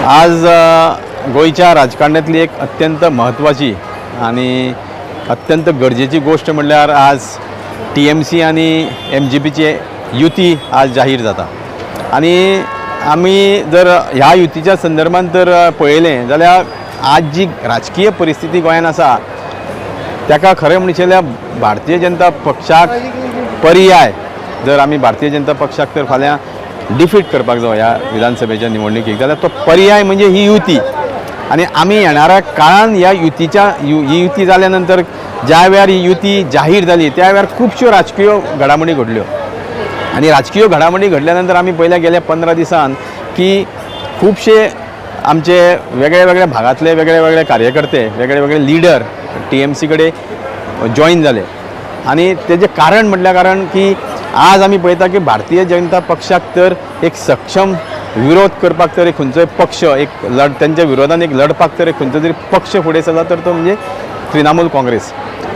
आज गोयच्या राजकारणातली एक अत्यंत महत्त्वाची आणि अत्यंत गरजेची गोष्ट म्हणल्यार आज TMC आणि MGPची युती आज जाहीर जाता आणि आम्ही जर ह्या युतीच्या संदर्भात जर पळयलें जाल्यार आज जी राजकीय परिस्थिती गोंयांत आसा ताका खरें म्हणचेल्या भारतीय जनता पक्षाक पर्याय जर आमी भारतीय जनता पक्षाक तर फाल्यां डिफीट करपाक जाय ह्या विधानसभेच्या निवडणुकीक जाल्यार तो पर्याय म्हणजे ही युती आणि आमी येणाऱ्या काळान ह्या युतीच्या ही युती जाल्या नंतर ज्या वेळार ही युती जाहीर जाली त्या वेळार खुबश्यो राजकीय घडामोडी घडल्यो आणि राजकीय घडामोडी घडल्यानंतर आमी पयल्या गेल्या 15 दिसान की खुबशे आमचे वेगळे वेगळे भागातले वेगळे वेगळे कार्यकर्ते वेगळे वेगळे लिडर TMC कडेन जॉईन जाले आणि तेजें कारण म्हटल्या कारण की आज आमी पळयता की भारतीय जनता पक्षाक तर एक सक्षम विरोध करपाक तर एक खंयचोय पक्ष एक त्यांच्या विरोधान एक लढपाक तर एक खंयचो तरी पक्ष फुडें सरला तर तो म्हणजे तृणमूल काँग्रेस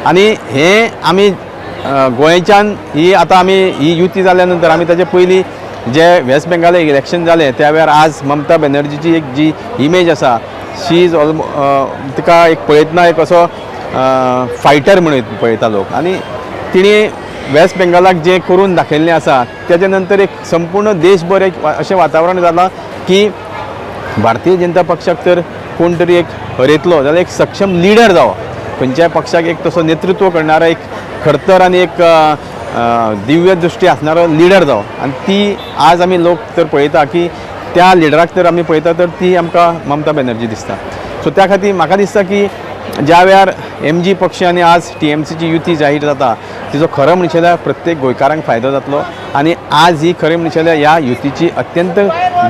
आणि हे आमी गोंयच्यान ही आतां आमी ही युती जाल्या नंतर आमी ताचे पयलीं जे वेस्ट बेंगाल इलेक्शन जालें त्या वेळार आज ममता बॅनर्जीची एक जी इमेज आसा शी इज तिका एक पळयतना एक असो फायटर म्हणून पळयता लोक आणि तिणी वेस्ट बेंगालाक जे करून दाखयल्लें आसा त्याच्या नंतर एक संपूर्ण देशभर एक अशें वातावरण जालां की भारतीय जनता पक्षाक तर कोण तरी एक हरयतलो जाल्यार एक सक्षम लिडर जावो खंयच्याय पक्षाक एक तसो नेतृत्व करणारा एक खरतर आनी एक दिव्य दृश्टी असणारो लिडर जावो आणि ती आज आमी लोक तर पळयता की त्या लिडराक तर आमी पळयता तर ती आमकां ममता बॅनर्जी दिसता सो त्या खातीर म्हाका दिसता की ज्या वेळार MG पक्ष आणि आज TMCची युती जाहीर जाता तिचो खरं म्हणचेल्या प्रत्येक गोंयकारांक फायदो जातलो आणि आज ही खरें म्हणचेल्या ह्या युतीची अत्यंत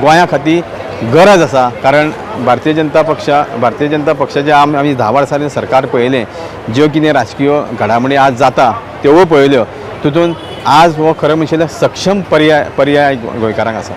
गोंया खातीर गरज आसा कारण भारतीय जनता पक्षाचे आमी 10 वर्सांनी सरकार पळयलें ज्यो कितें राजकीय घडामोडी आज जाता त्यो पळयल्यो तितून आज हो खरं म्हणचेल्या सक्षम पर्याय गोंयकारांक आसा.